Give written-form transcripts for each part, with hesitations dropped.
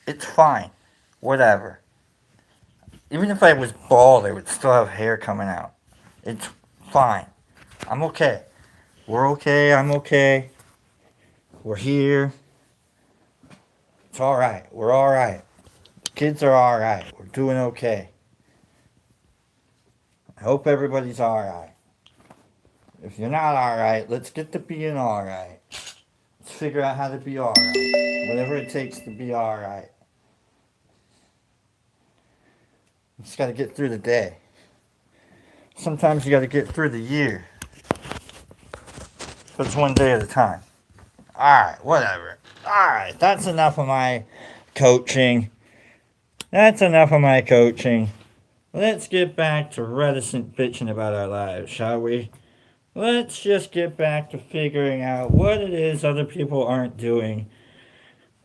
It's fine. Whatever. Even if I was bald, I would still have hair coming out. It's fine. I'm okay. We're okay. I'm okay. We're here. It's alright. We're alright. Kids are alright. We're doing okay. I hope everybody's alright. If you're not alright, let's get to being alright. Let's figure out how to be alright. Whatever it takes to be alright. Just gotta get through the day. Sometimes you gotta get through the year. But it's one day at a time. Alright, whatever. Alright, that's enough of my coaching. That's enough of my coaching. Let's get back to reticent bitching about our lives, shall we? Let's just get back to figuring out what it is other people aren't doing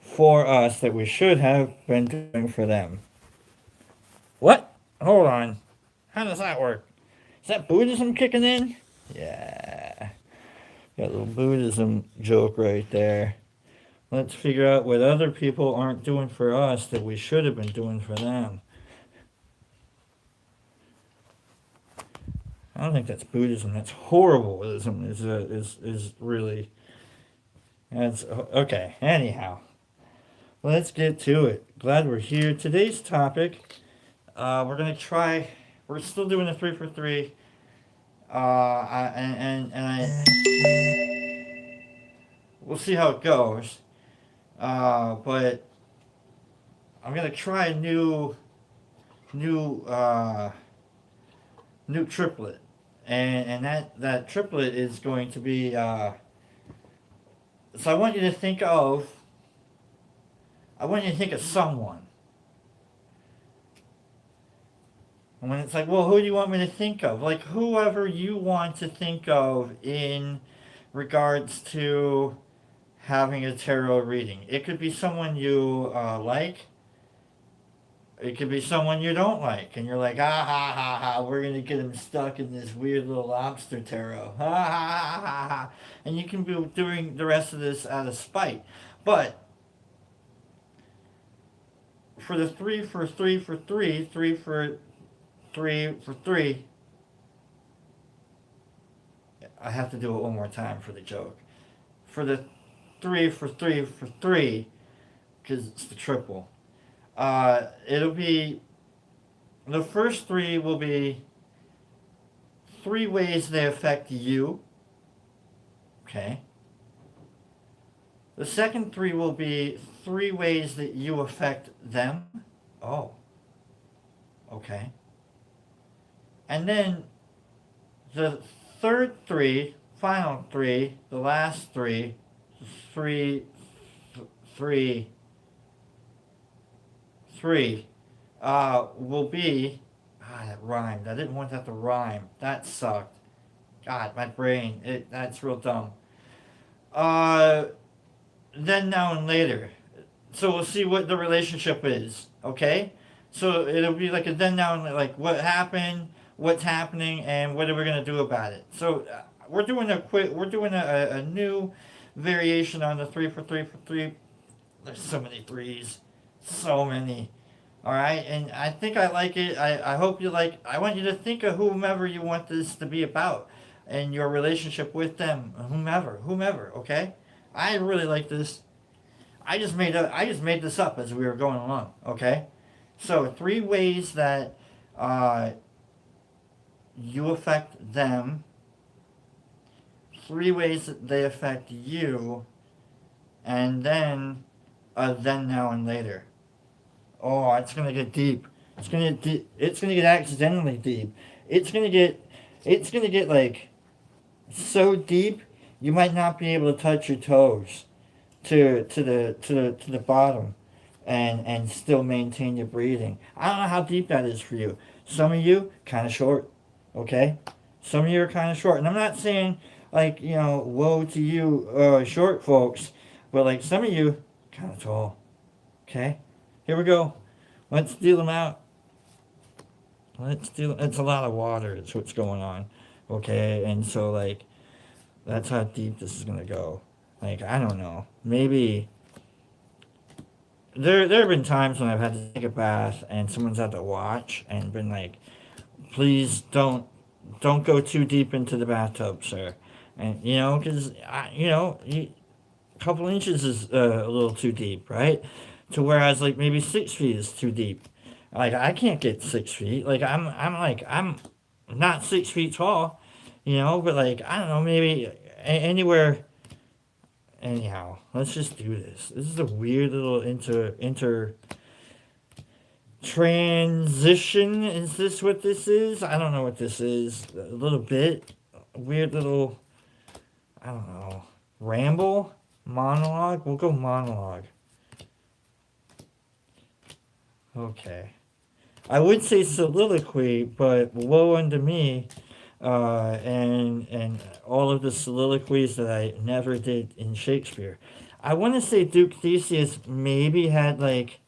for us that we should have been doing for them. What? Hold on. How does that work? Is that Buddhism kicking in? Yeah. Got a little Buddhism joke right there. Let's figure out what other people aren't doing for us that we should have been doing for them. I don't think that's Buddhism. That's horribleism. Is really. That's okay. Anyhow, let's get to it. Glad we're here. Today's topic. We're gonna try. We're still doing a 3 for 3. We'll see how it goes. But I'm gonna try a new triplet, and that triplet is going to be. So I want you to think of. I want you to think of someone. And when it's like, well, who do you want me to think of? Like whoever you want to think of in regards to having a tarot reading. It could be someone you like. It could be someone you don't like, and you're like, ha ha ha ha, we're gonna get him stuck in this weird little lobster tarot, ha ha ha ha ha, and you can be doing the rest of this out of spite. But for the 3 for 3, I have to do it one more time for the joke. For the 3 for 3, because it's the triple. It'll be the first 3 will be 3 ways they affect you. Okay. The second 3 will be 3 ways that you affect them. Oh. Okay. And then the third 3, final 3, the last 3, 3, 3, 3, will be. That rhymed. I didn't want that to rhyme. That sucked. God, my brain. That's real dumb. Then, now, and later. So we'll see what the relationship is. Okay. So it'll be like a then, now, and like what happened, what's happening, and what are we gonna do about it. So we're doing a new variation on the 3 for 3. There's so many 3s, so many. All right, and I think I like it. I hope you like. I want you to think of whomever you want this to be about, and your relationship with them, whomever. Okay, I really like this. I just made this up as we were going along. Okay, so 3 ways that you affect them. 3 ways that they affect you, and then then, now, and later. Oh, it's gonna get deep. It's gonna get accidentally deep. It's gonna get. It's gonna get like so deep you might not be able to touch your toes to the bottom, and still maintain your breathing. I don't know how deep that is for you. Some of you kind of short. Okay, some of you are kind of short, and I'm not saying like woe to you short folks, but like some of you kind of tall. Okay. Here we go. Let's deal them out. It's a lot of water. It's what's going on. Okay, and so like, that's how deep this is gonna go. Like I don't know. Maybe there have been times when I've had to take a bath and someone's had to watch and been like, please don't go too deep into the bathtub, sir. And because a couple inches is a little too deep, right? To whereas like maybe 6 feet is too deep. Like I can't get 6 feet. Like I'm not 6 feet tall, but like I don't know, maybe anywhere. Anyhow, let's just do this. This is a weird little inter transition. Is this what this is? I don't know what this is. A little bit weird little. I don't know. Ramble, monologue. We'll go monologue. Okay. I would say soliloquy, but woe unto me, and all of the soliloquies that I never did in Shakespeare. I want to say Duke Theseus maybe had like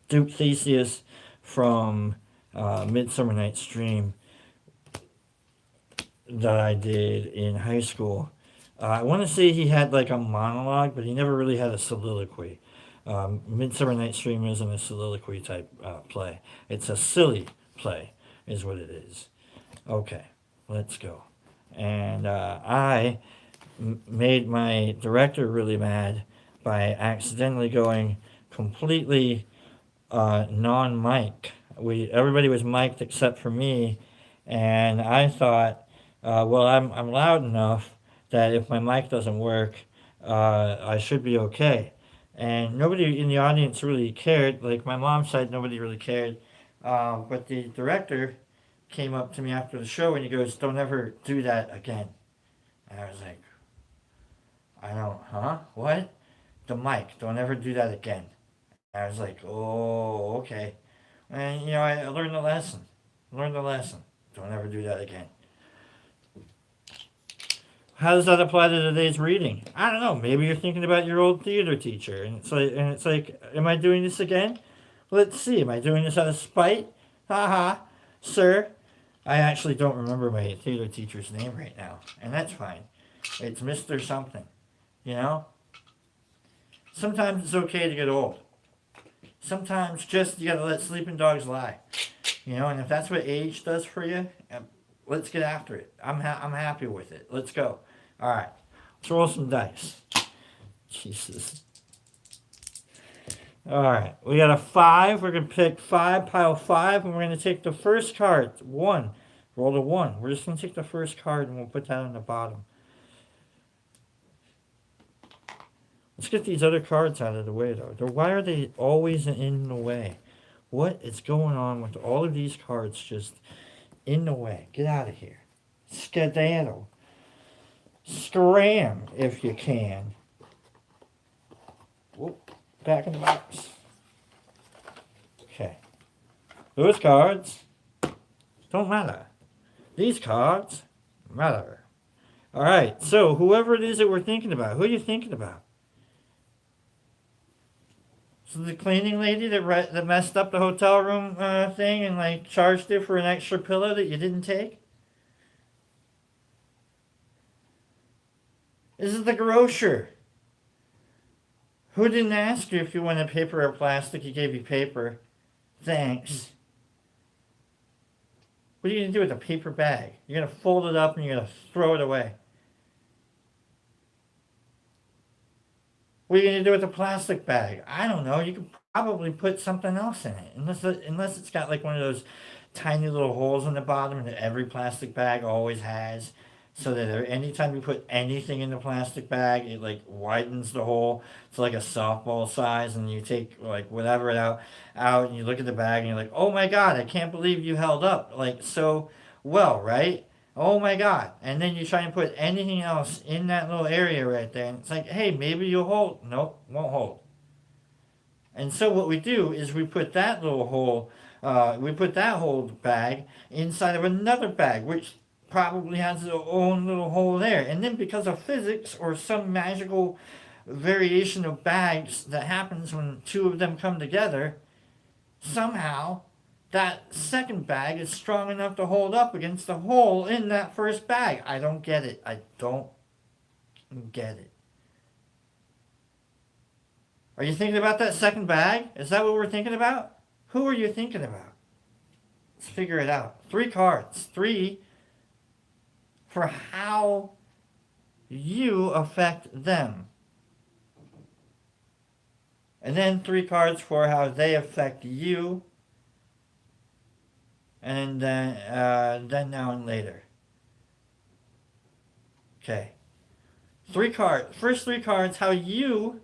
Duke Theseus from Midsummer Night's Dream that I did in high school. I want to say he had like a monologue, but he never really had a soliloquy. Midsummer Night's Dream isn't a soliloquy type play. It's a silly play, is what it is. Okay, let's go. And made my director really mad by accidentally going completely non-mic. Everybody was mic'd except for me, and I thought, well, I'm loud enough that if my mic doesn't work, I should be okay. And nobody in the audience really cared. Like my mom's side, nobody really cared. But the director came up to me after the show and he goes, "Don't ever do that again." And I was like, "I don't, huh? What? The mic, don't ever do that again." And I was like, "Oh, okay." And I learned the lesson. Learned the lesson. Don't ever do that again. How does that apply to today's reading? I don't know. Maybe you're thinking about your old theater teacher, and it's like, am I doing this again? Let's see. Am I doing this out of spite? Haha, sir. I actually don't remember my theater teacher's name right now, and that's fine. It's Mr. Something. You know. Sometimes it's okay to get old. Sometimes just you gotta let sleeping dogs lie. And if that's what age does for you, let's get after it. I'm happy with it. Let's go. All right. Let's roll some dice. Jesus. All right. We got a 5. We're going to pick 5, pile 5, and we're going to take the first card. 1. Roll the 1. We're just going to take the first card, and we'll put that on the bottom. Let's get these other cards out of the way, though. Why are they always in the way? What is going on with all of these cards just in the way? Get out of here. Skedaddle. Scram, if you can. Whoop. Back in the box. Okay. Those cards don't matter. These cards matter. Alright, so whoever it is that we're thinking about, who are you thinking about? So the cleaning lady that messed up the hotel room thing and like charged you for an extra pillow that you didn't take? This is the grocer. Who didn't ask you if you wanted paper or plastic? He gave you paper. Thanks. What are you going to do with a paper bag? You're going to fold it up and you're going to throw it away. What are you going to do with a plastic bag? I don't know. You could probably put something else in it. Unless it's got like one of those tiny little holes in the bottom that every plastic bag always has. So that anytime you put anything in the plastic bag, it like widens the hole to like a softball size, and you take like whatever out, and you look at the bag, and you're like, oh my god, I can't believe you held up like so well, right? Oh my god! And then you try and put anything else in that little area right there, and it's like, hey, maybe you'll hold. Nope, won't hold. And so what we do is we put that little hole, we put that whole bag inside of another bag, which probably has its own little hole there. And then because of physics or some magical variation of bags that happens when two of them come together, somehow that second bag is strong enough to hold up against the hole in that first bag. I don't get it. I don't get it. Are you thinking about that second bag? Is that what we're thinking about? Who are you thinking about? Let's figure it out. 3 cards. 3 for how you affect them. And then 3 cards for how they affect you. And then now and later. Okay. 3 cards. First 3 cards, how you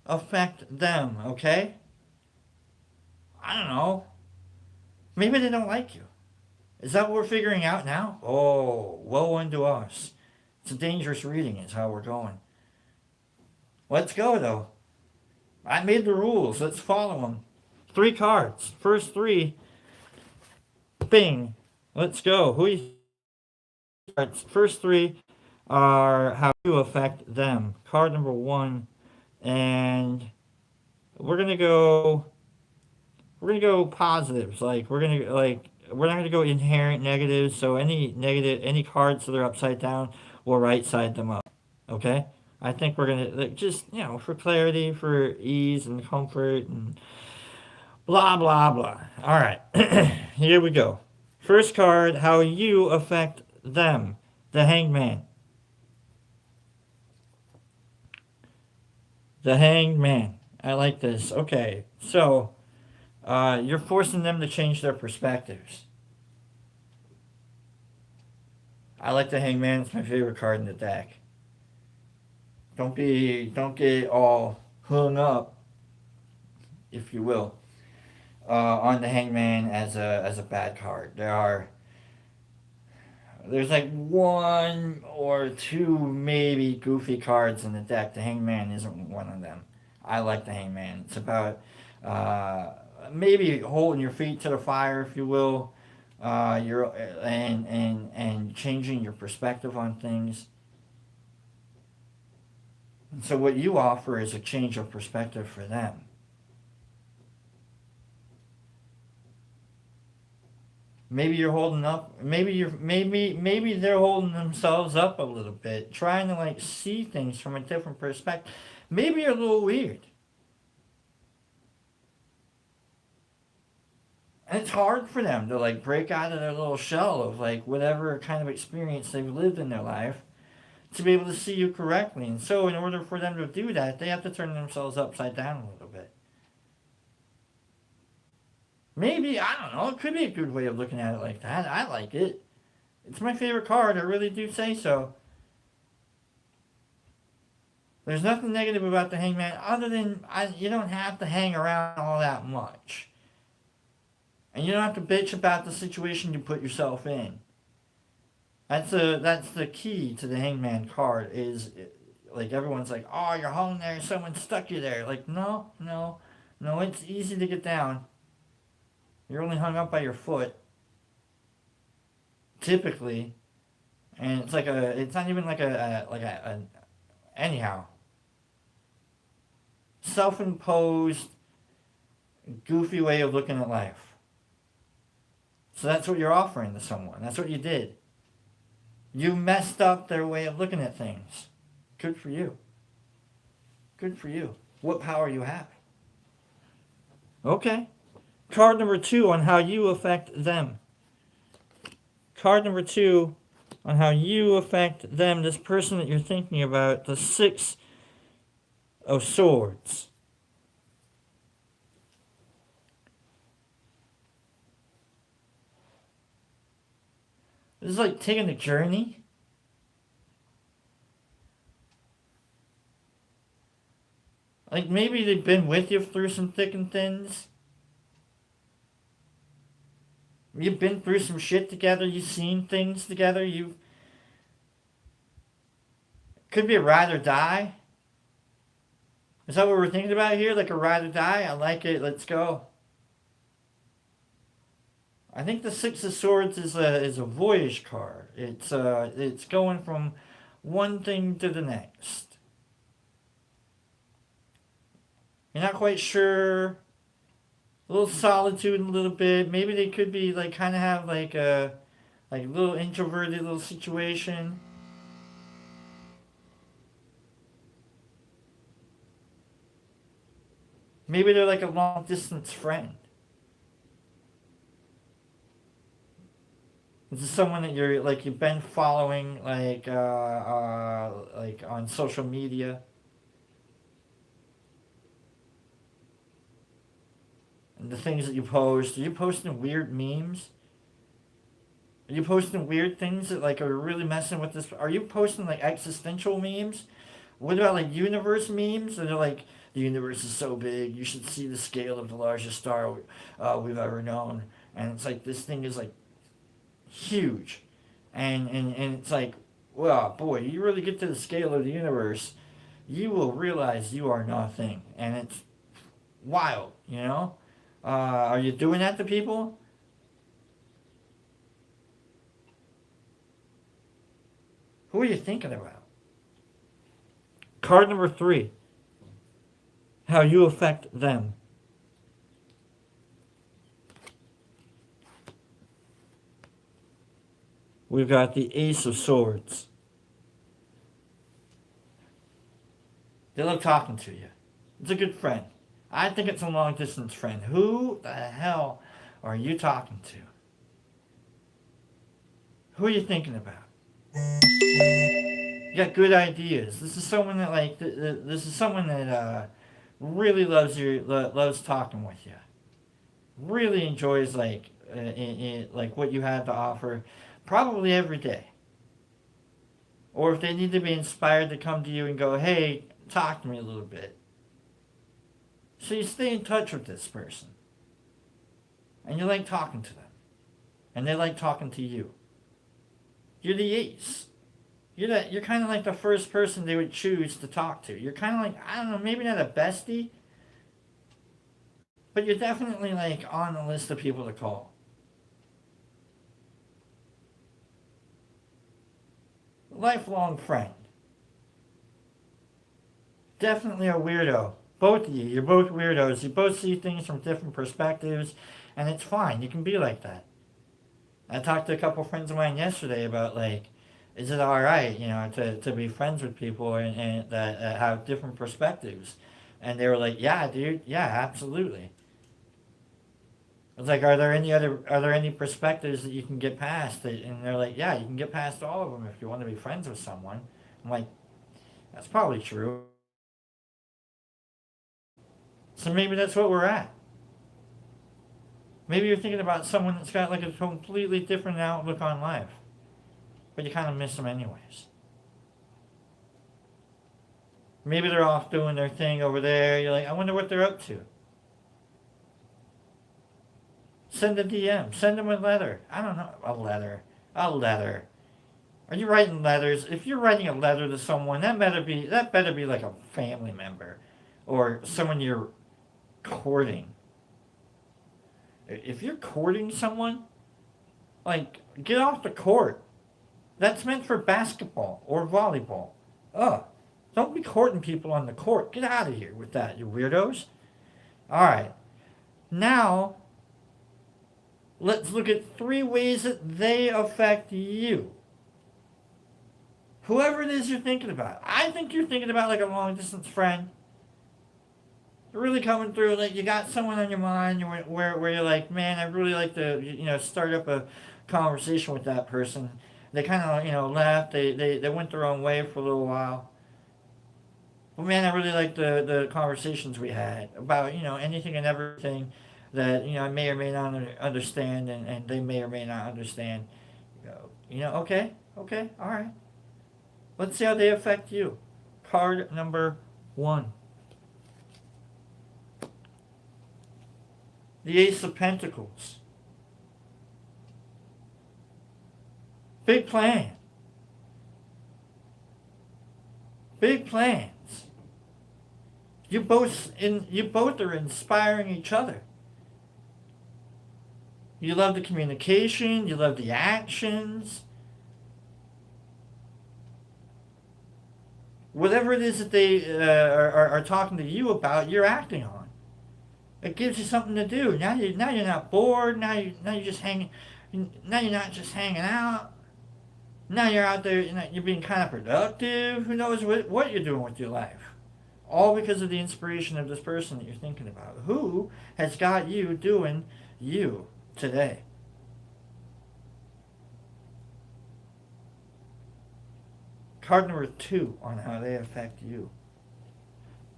affect them, okay? I don't know. Maybe they don't like you. Is that what we're figuring out now? Oh, woe unto us. It's a dangerous reading, is how we're going. Let's go, though. I made the rules. Let's follow them. 3 cards. First 3. Bing. Let's go. Who you cards? First 3 are how you affect them. Card number 1. And we're gonna go positives. Like we're not gonna go inherent negatives. So any cards that are upside down, we'll right side them up. Okay. I think we're gonna just for clarity, for ease and comfort and blah blah blah. All right. Here we go. First card: how you affect them. The Hangman. The Hanged Man. I like this. Okay, so you're forcing them to change their perspectives. I like the Hangman. It's my favorite card in the deck. Don't get all hung up, if you will, on the Hangman as a bad card. There's like 1 or 2 maybe goofy cards in the deck. The Hangman isn't one of them. I like the Hangman. It's about maybe holding your feet to the fire, if you will. You're and changing your perspective on things. And so what you offer is a change of perspective for them. Maybe you're holding up. Maybe they're holding themselves up a little bit, trying to like see things from a different perspective. Maybe you're a little weird. And it's hard for them to like break out of their little shell of like whatever kind of experience they've lived in their life to be able to see you correctly. And so in order for them to do that, they have to turn themselves upside down a little bit. Maybe, I don't know, it could be a good way of looking at it like that. I like it. It's my favorite card, I really do say so. There's nothing negative about the Hangman other than you don't have to hang around all that much. And you don't have to bitch about the situation you put yourself in. That's the key to the Hangman card is like everyone's like, oh, you're hung there, someone stuck you there. Like, no, it's easy to get down. You're only hung up by your foot, typically, and it's not even like anyhow, self-imposed, goofy way of looking at life. So that's what you're offering to someone. That's what you did. You messed up their way of looking at things. Good for you. Good for you. What power you have. Okay. Card number 2 on how you affect them. Card number 2 on how you affect them. This person that you're thinking about. The 6 of Swords. This is like taking a journey. Like maybe they've been with you through some thick and thins. You've been through some shit together. You've seen things together. You could be a ride or die. Is that what we're thinking about here? Like a ride or die? I like it. Let's go. I think the 6 of Swords is a voyage card. It's going from one thing to the next. You're not quite sure. A little solitude, a little bit. Maybe they could be like kind of have like a little introverted little situation. Maybe they're like a long distance friend. This is someone that you've been following like on social media, and the things that you post. Are you posting weird memes? Are you posting weird things that like are really messing with this? Are you posting like existential memes? What about like universe memes? And they're like, the universe is so big, you should see the scale of the largest star we've ever known. And it's like this thing is like huge, and it's like, well, boy, you really get to the scale of the universe, you will realize you are nothing, and it's wild, you know. Are you doing that to people? Who are you thinking about? Card number three: how you affect them. We've got the Ace of Swords. They love talking to you. It's a good friend. I think it's a long distance friend. Who the hell are you talking to? Who are you thinking about? You got good ideas. This is someone that this is someone that really loves talking with you. Really enjoys like what you have to offer, probably every day. Or if they need to be inspired to come to you and go, hey, talk to me a little bit. So you stay in touch with this person. And you like talking to them. And they like talking to you. You're the ace. You're kind of like the first person they would choose to talk to. You're kind of like, I don't know, maybe not a bestie, but you're definitely like on the list of people to call. Lifelong friend. Definitely a weirdo. Both of you. You're both weirdos. You both see things from different perspectives, and it's fine. You can be like that. I talked to a couple friends of mine yesterday about like, is it all right, to be friends with people and that have different perspectives, and they were like, yeah, dude, yeah, absolutely. It's like, are there any perspectives that you can get past? And they're like, yeah, you can get past all of them if you want to be friends with someone. I'm like, that's probably true. So maybe that's what we're at. Maybe you're thinking about someone that's got like a completely different outlook on life, but you kind of miss them anyways. Maybe they're off doing their thing over there. You're like, I wonder what they're up to. Send a DM. Send them a letter. I don't know. A letter. A letter. Are you writing letters? If you're writing a letter to someone, that better be like a family member or someone you're courting. If you're courting someone, like, get off the court. That's meant for basketball or volleyball. Ugh. Don't be courting people on the court. Get out of here with that, you weirdos. Alright. Now, let's look at 3 ways that they affect you. Whoever it is you're thinking about. I think you're thinking about like a long distance friend. Really coming through, like you got someone on your mind where you're like, man, I'd really like to, start up a conversation with that person. They kind of, left. They went their own way for a little while. But man, I really like the conversations we had about, anything and everything that, I may or may not understand and they may or may not understand. Okay, all right. Let's see how they affect you. Card number 1. The Ace of Pentacles. Big plan. Big plans. You both are inspiring each other. You love the communication, you love the actions. Whatever it is that they are talking to you about, you're acting on. It gives you something to do. Now you're not bored. Now you're just hanging. Now you're not just hanging out. Now you're out there. You're being kind of productive. Who knows what you're doing with your life? All because of the inspiration of this person that you're thinking about. Who has got you doing you today? Card number 2 on how they affect you.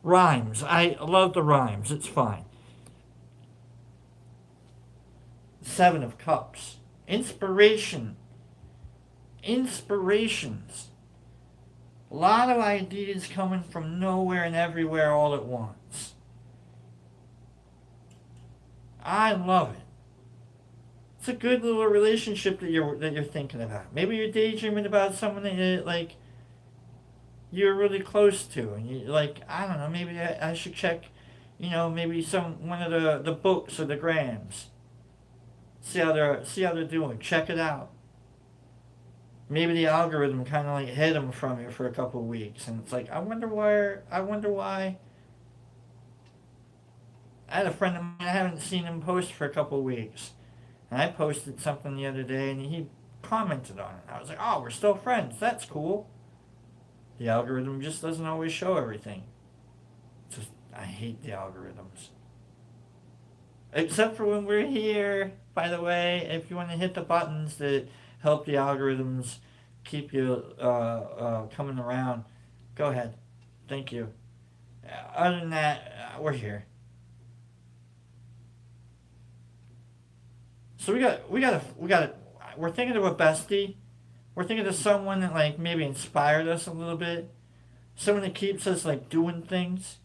Rhymes. I love the rhymes. It's fine. 7 of Cups. Inspiration. Inspirations. A lot of ideas coming from nowhere and everywhere all at once. I love it. It's a good little relationship that you're thinking about. Maybe you're daydreaming about someone that you're really close to, and you like, I don't know, maybe I should check, maybe one of the books or the grams. See how they're doing. Check it out. Maybe the algorithm kind of like hid them from you for a couple of weeks, and it's like, I wonder why. I had a friend of mine, I haven't seen him post for a couple of weeks, and I posted something the other day, and he commented on it. I was like, oh, we're still friends. That's cool. The algorithm just doesn't always show everything. Just, I hate the algorithms. Except for when we're here, by the way, if you want to hit the buttons that help the algorithms keep you coming around, go ahead. Thank you. Other than that, we're here. So we're thinking of a bestie. We're thinking of someone that like maybe inspired us a little bit. Someone that keeps us like doing things.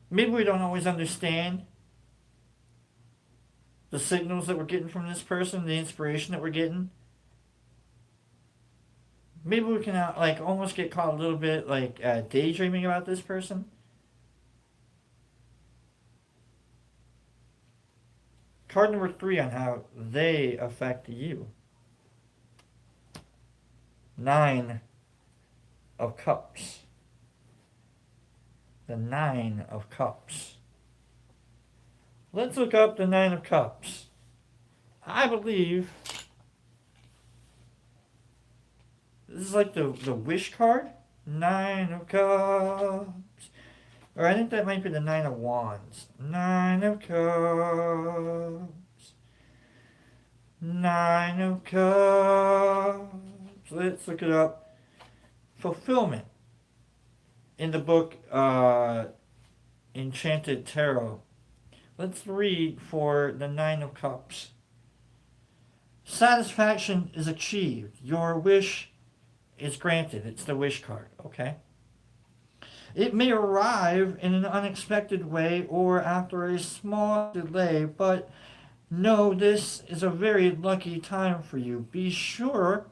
Maybe we don't always understand the signals that we're getting from this person, the inspiration that we're getting. Maybe we can like almost get caught a little bit like daydreaming about this person. Card number 3 on how they affect you. 9 of Cups. The 9 of Cups. Let's look up the 9 of Cups. I believe this is like the wish card. 9 of Cups. Or I think that might be the 9 of Wands. 9 of Cups. 9 of Cups. Let's look it up. Fulfillment. In the book Enchanted Tarot. Let's read for the 9 of Cups. Satisfaction is achieved. Your wish is granted. It's the wish card, okay? It may arrive in an unexpected way or after a small delay, but know this is a very lucky time for you. Be sure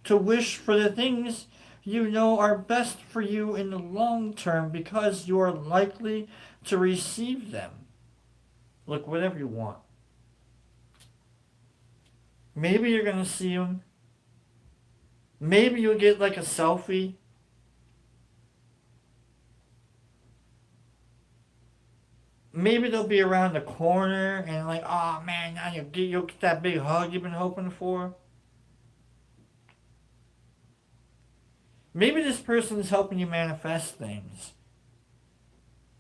to wish for the things you know are best for you in the long term because you are likely to receive them. Look, whatever you want. Maybe you're going to see them. Maybe you'll get like a selfie. Maybe they'll be around the corner and like, oh man, now you'll get that big hug you've been hoping for. Maybe this person is helping you manifest things.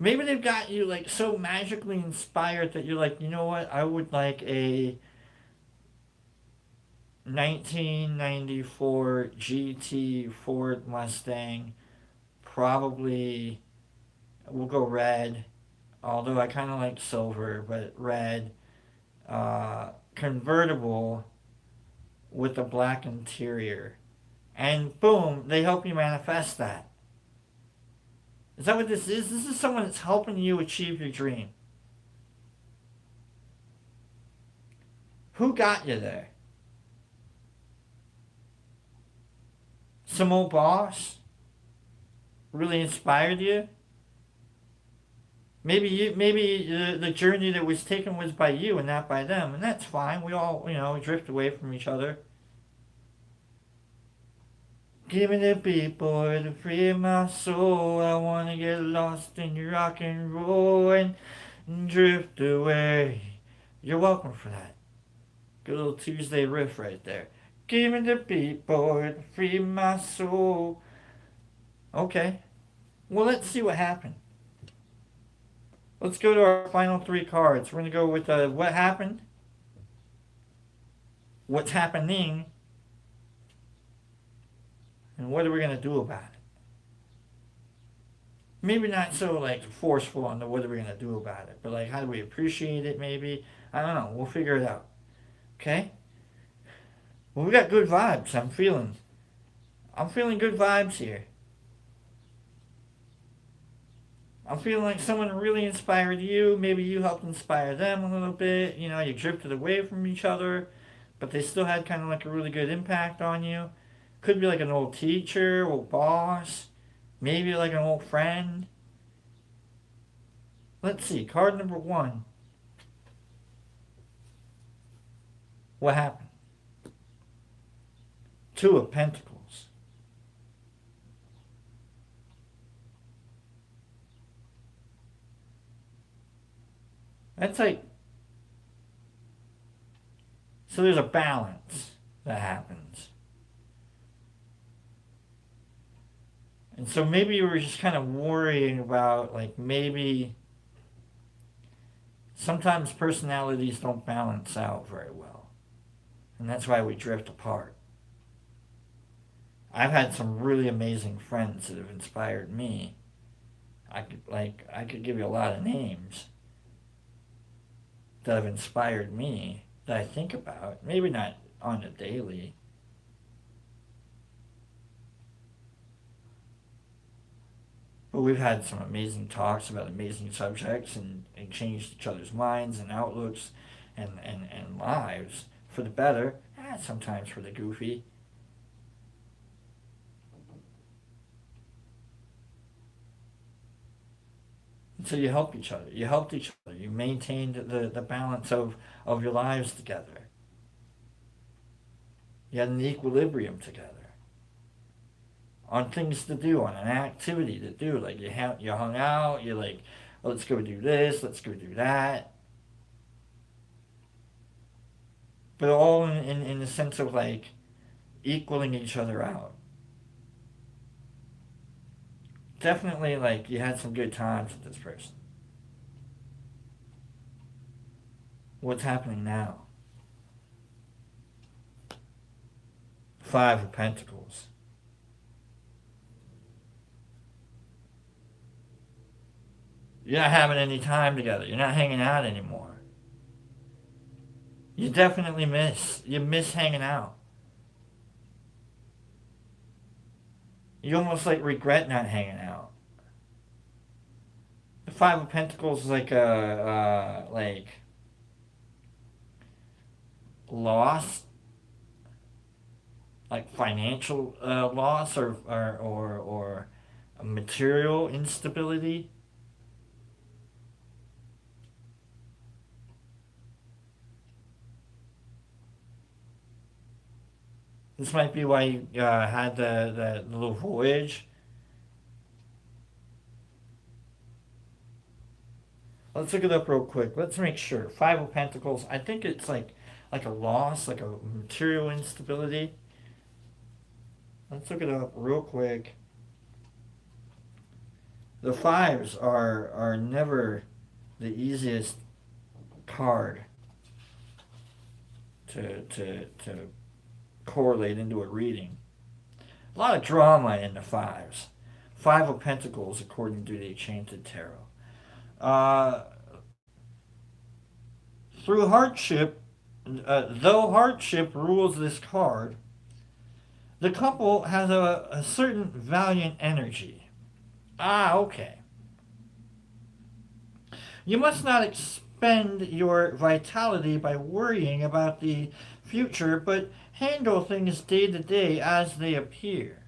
Maybe they've got you like so magically inspired that you're like, you know what, I would like a 1994 GT Ford Mustang. Probably, we'll go red. Although I kind of like silver, but red. Convertible with a black interior. And boom, they help you manifest that. Is that what this is? This is someone that's helping you achieve your dream. Who got you there? Some old boss? Really inspired you? Maybe the journey that was taken was by you and not by them, and that's fine. We all, drift away from each other. Give me the beat, boy, to free my soul. I wanna get lost in your rock and roll and drift away. You're welcome for that. Good little Tuesday riff right there. Give me the beat, boy, to free my soul. Okay. Well, let's see what happened. Let's go to our final three cards. We're going to go with what happened, what's happening, and what are we going to do about it. Maybe not so like forceful on the what are we going to do about it, but like how do we appreciate it maybe? I don't know. We'll figure it out. Okay? Well, we got good vibes. I'm feeling good vibes here. I'm feeling like someone really inspired you. Maybe you helped inspire them a little bit. You know, you drifted away from each other, but they still had kind of like a really good impact on you. Could be like an old teacher, old boss, maybe like an old friend. Let's see, card number one. What happened? Two of Pentacles. That's like, so there's a balance that happens. And so maybe you were just kind of worrying about, like, maybe sometimes personalities don't balance out very well. And that's why we drift apart. I've had some really amazing friends that have inspired me. I could give you a lot of names that have inspired me that I think about. Maybe not on a daily. But we've had some amazing talks about amazing subjects and changed each other's minds and outlooks and lives for the better, sometimes for the goofy. And so you help each other. You helped each other. You maintained the balance of your lives together. You had an equilibrium together on things to do, on an activity to do. Like you hung out, you're like, oh, let's go do this, let's go do that. But all in the sense of like equaling each other out. Definitely like you had some good times with this person. What's happening now? Five of Pentacles. You're not having any time together. You're not hanging out anymore. You definitely miss hanging out. You almost like regret not hanging out. The Five of Pentacles is like a like loss, like financial loss or a material instability. This might be why you had the little voyage. Let's look it up real quick. Let's make sure. Five of Pentacles. I think it's like a loss, like a material instability. Let's look it up real quick. The fives are never the easiest card to correlate into a reading. A lot of drama in the fives. Five of Pentacles, according to the Enchanted Tarot. Uh, through hardship, though hardship rules this card, the couple has a certain valiant energy. Okay. You must not expend your vitality by worrying about the future, but handle things day to day as they appear.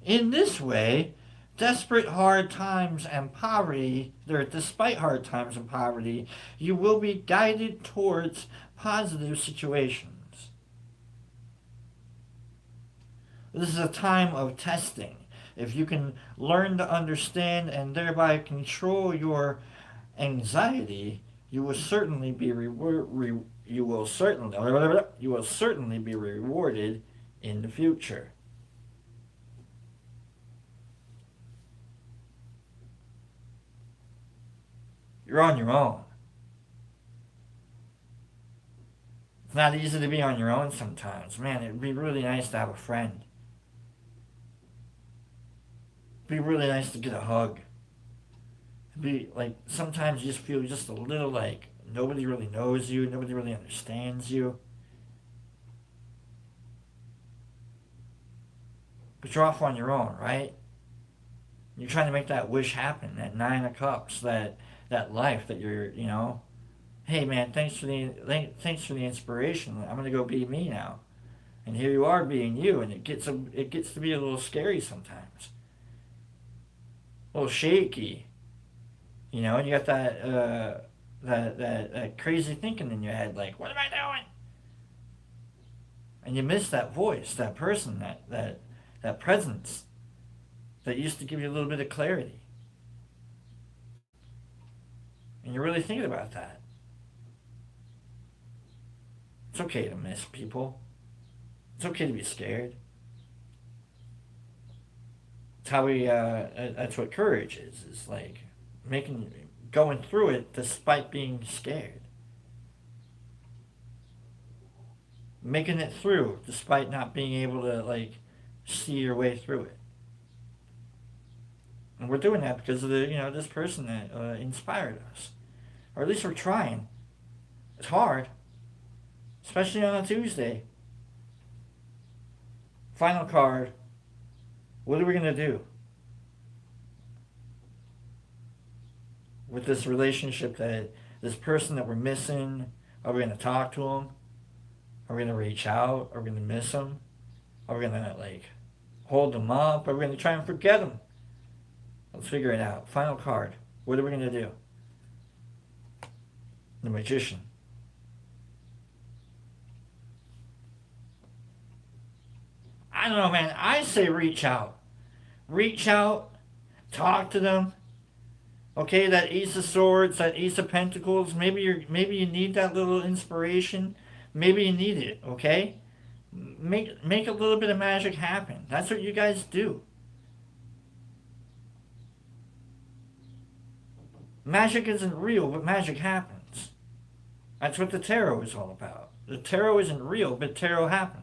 In this way, despite hard times and poverty, you will be guided towards positive situations. This is a time of testing. If you can learn to understand and thereby control your anxiety, you will certainly be you will certainly be rewarded in the future. You're on your own. It's not easy to be on your own sometimes. Man, it'd be really nice to have a friend. It'd be really nice to get a hug. It'd be like sometimes you just feel just a little like nobody really knows you, nobody really understands you. But you're off on your own, right? You're trying to make that wish happen, that nine of cups, that life that you're. Hey man, thanks for the inspiration. I'm gonna go be me now, and here you are being you, and it gets to be a little scary sometimes, a little shaky, and you got that crazy thinking in your head, like what am I doing? And you miss that voice, that person, that presence that used to give you a little bit of clarity, and you're really thinking about that. It's okay to miss people. It's okay to be scared. It's how we. That's what courage is. It's like going through it despite being scared. Making it through despite not being able to see your way through it. And we're doing that because of this person that inspired us, or at least we're trying. It's hard. Especially on a Tuesday. Final card. What are we going to do with this relationship, this person that we're missing? Are we going to talk to them? Are we going to reach out? Are we going to miss them? Are we going to hold them up? Are we going to try and forget them? Let's figure it out. Final card. What are we going to do? The Magician. I don't know, man. I say reach out. Reach out. Talk to them. Okay, that Ace of Swords, that Ace of Pentacles. Maybe you need that little inspiration. Maybe you need it. Okay, make a little bit of magic happen. That's what you guys do. Magic isn't real, but magic happens. That's what the tarot is all about. The tarot isn't real, but tarot happens.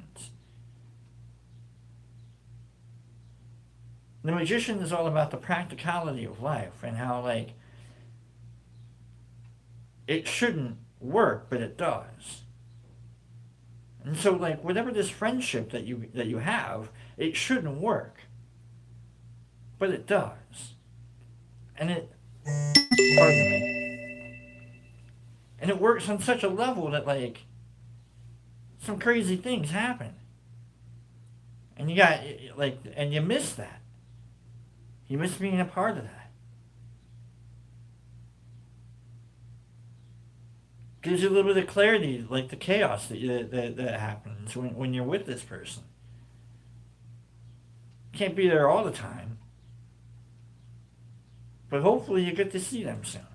The Magician is all about the practicality of life and how it shouldn't work, but it does. And so whatever this friendship that you have, it shouldn't work, but it does. And pardon me. And it works on such a level that some crazy things happen. And and you miss that. You miss being a part of that. Gives you a little bit of clarity, like the chaos that happens when you're with this person. Can't be there all the time. But hopefully you get to see them soon.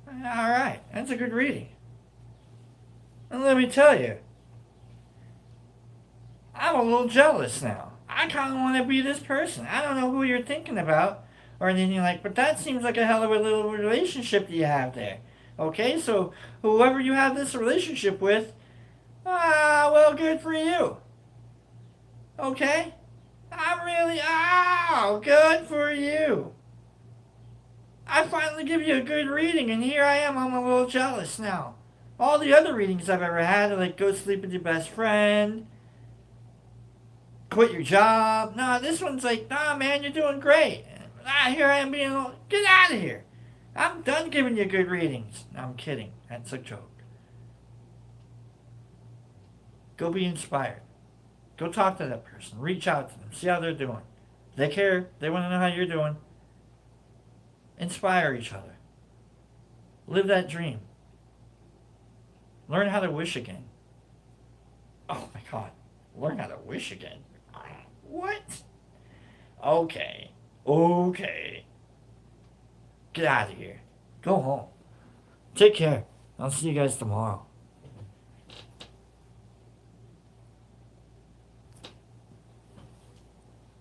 Alright, that's a good reading. And let me tell you, I'm a little jealous now. I kind of want to be this person. I don't know who you're thinking about or anything but that seems like a hell of a little relationship that you have there. Okay, so whoever you have this relationship with, well, good for you. Okay? Good for you. I finally give you a good reading, and here I am, I'm a little jealous now. All the other readings I've ever had are go sleep with your best friend, quit your job. No, this one's nah, man, you're doing great. Here I am being get out of here. I'm done giving you good readings. No, I'm kidding. That's a joke. Go be inspired. Go talk to that person. Reach out to them. See how they're doing. They care. They want to know how you're doing. Inspire each other. Live that dream. Learn how to wish again. Oh my God. Learn how to wish again. What? Okay. Get out of here. Go home. Take care. I'll see you guys tomorrow.